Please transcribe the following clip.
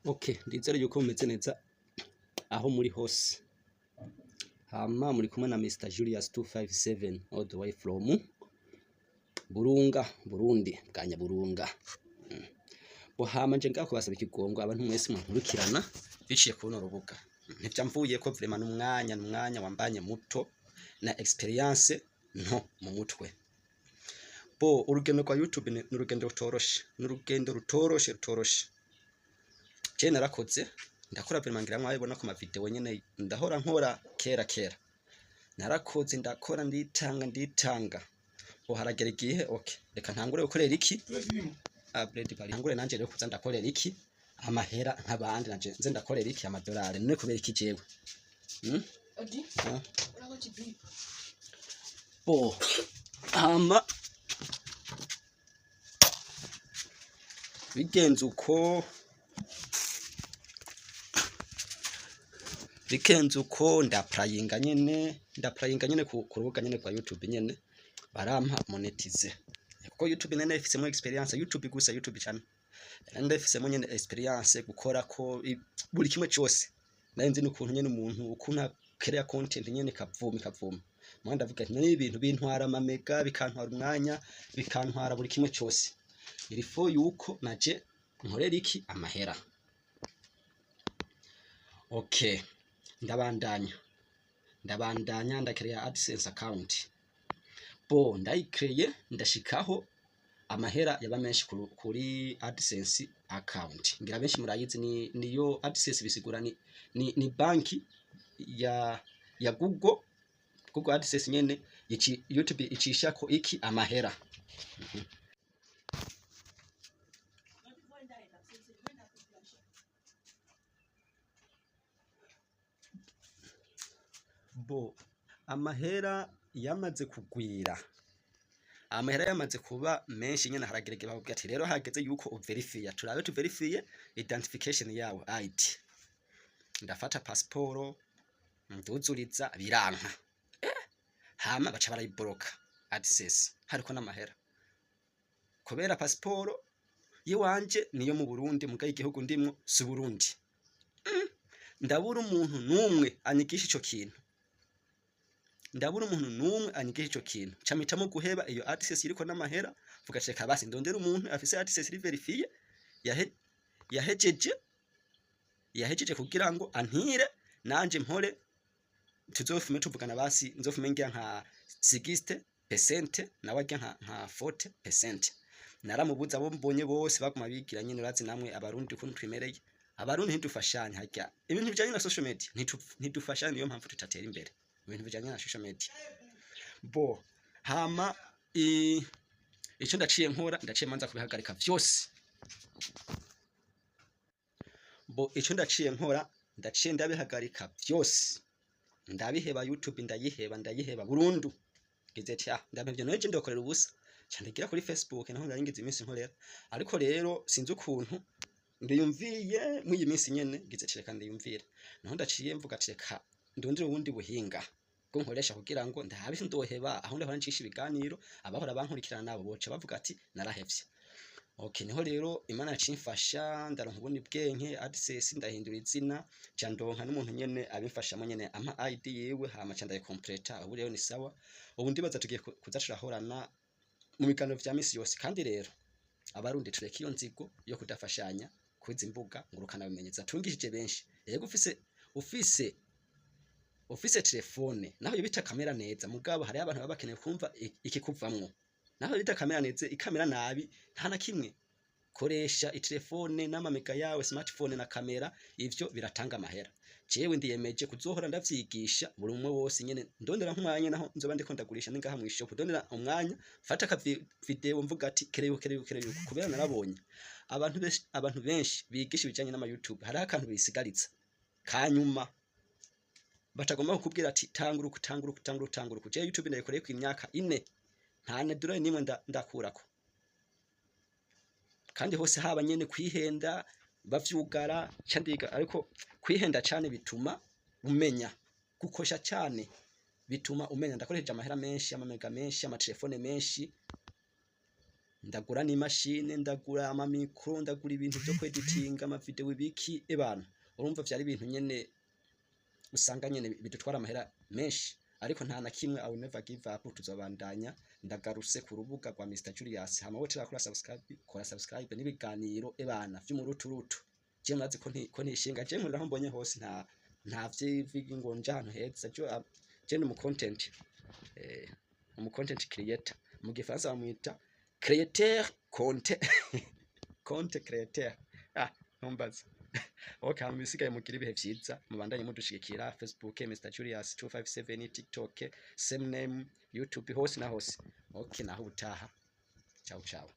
Okay, ndizere yuko mumeze neza aho muri hose. Hama muri kumwe na Mr Julius 257 all the way from Burunga, Burundi, bwanya Burunga. Bo hama nje ngako basaba ikigongo abantu mwese munkurikirana biciye ku runo rubuga. Ntivyamvuye ko vraiment n'umwanya wambanye muto na experience nto mu mutwe. Bo urugendo kwa YouTube ni urugendo rutoroshe, rutoroshe. Je narakoze ndakora vraiment ngira mwabibona ku ma video nyene ndahora nkora kera narakoze ndakora nditanga bo haragera igihe okay reka ntangure gukorera iki upgrade bari ntangure nanje rero kuza ndakorera iki amahera nk'abandi nanje nze ndakorera iki amadolari none kubera iki jewe bo ama bigenze uko ndaprayinga nyene ku rubuga nyene kwa YouTube nyene barampa monetize kuko YouTube nene ifisemo experience YouTube gusa YouTube cyane nende ifisemo nyene experience gukora ko buri kimwe cyose narinzi n'ukuntu nyene umuntu ukuna create content nyene kavuma mwanda vuga ati n'ibintu bintwara amamega bikantwara umwanya bikantwara buri kimwe cyose iri fo yuko naje nkorera iki amahera. Okay, ndabandanya ndakereya AdSense account bo ndayikreye ndashikaho amahera yaba menshi kuri AdSense account ngira benshi murayizi niyo AdSense bisigura ni banki ya Google AdSense nyene YouTube icisha ko iki amahera. Bo amahera yamaze kugwira, amahera yamaze kuba menshi nyene haragerege bavuga ati rero hageze yuko uverify turabe tuverify identification yawe ID ndafata passport nduzuriza biranka hama baca barayibloka AdSense hariko n'amahera kubera passport yiwanje niyo mu Burundi mugaye igihugu ndimwo si Burundi. Ndabura umuntu numwe anyigisha ico kintu camitamo guheba iyo AdSense iriko n'amahera vuga ceka basi ndondera umuntu afise AdSense iri verify yahejeje kugira ngo antire nanje mpore tuzofume tuvugana basi nzofume ngira nka 60% nawe ngira nka 40%. Naramubuza abo mbonye bose baguma bigira nyine urazi namwe abarundi ukuntu twimereye abarundi ntidufashanya harya ibintu bijanye na social media ntidufashanya niyo mpamvu tutatera imbere ibintu bijanye na social media. Bo hama ico ndaciye manza kubihagarika vyose. Bo ico ndaciye ndabihagarika vyose ndabiheba YouTube ndayiheba burundu gize ati ndabivye noje ndokorera ubusa candigira kuri Facebook naho ndaringize iminsi nkorera ariko rero sinzi ukuntu ndiyumviye mu iyi minsi nyene gize cireka ndiyumvira naho ndaciye mvuga cireka ndondire ubundi buhinga bwo nkoresha kugira ngo ndahabe ndoheba aho ndahora ncisha ibiganiro abahora bankurikirana nabo boca bavuga ati narahevye. Okay, niho rero Imana yacimfasha ndaronka ubundi bwenke AdSense ndahindura izina candonka n'umuntu nyene abimfashamo nyene ama ID yewe hama candaye complete ubu rero ni sawa ubu ndibaza tugiye kuzacurahorana mu biganiro vya misi yose kandi rero abarundi tureka iyo nzigo yo kudafashanya kwiza imbuga ngurukana bimenyetsa tungishije benshi yego ufise telefone naho yibita kamera neza mugabo hari abantu baba bakeneye kumva ikikuvamwo naho yibita kamera neza ikamera nabi nta na kimwe koresha itelefone n'amamega yawe smartphone na kamera ivyo biratanga amahera. Jewe ndiyemeje kuzohora ndavyigisha buri umwe wose nyene ndondera nk'umwanya naho nzoba ndiko ndagurisha ningaha mu shop ndondera umwanya fata ka video mvuga ati kereyo kubera narabonye abantu benshi bigisha ibijanye n'ama YouTube hari akantu bisigariza kanyuma batagomba kukubwira ati tangura je YouTube ndayikoreye ku imyaka 4 nta na dolari nimwe ndakurako kandi hose haba nyene kwihenda bavyugara candiga ariko kwihenda cyane bituma umenya gukosha cyane bituma umenya ndakoresha amahera menshi amamega menshi amatelefone menshi ndagura n'imashine, ndagura ama micro, ndagura ibintu byo kweditinga ama video ibiki ebana. Urumva vyari ibintu nyene usanga nyene bidutwara amahera menshi, ariko nta na kimwe I will never give up. Tuzobandanya, ndagarutse ku rubuga rwa Mr Julius. Hama wote rakora subscribe n'ibiganiro ebana vy'umuruturutu. Je murazi ko ntishinga, je muriraho mbonye hose nta vy'ivi ngo nje ahantu heza. Je ni mu content creator, mu gifaransa bamwita créateur content créateur. Ntumbaza. Okay, hamisigaye mugira ibihe vyiza, mubandanye mudushigikira Facebook Mr Julius 257, TikTok same name, YouTube hose na hose. Okay, naho ubutaha. Ciao ciao.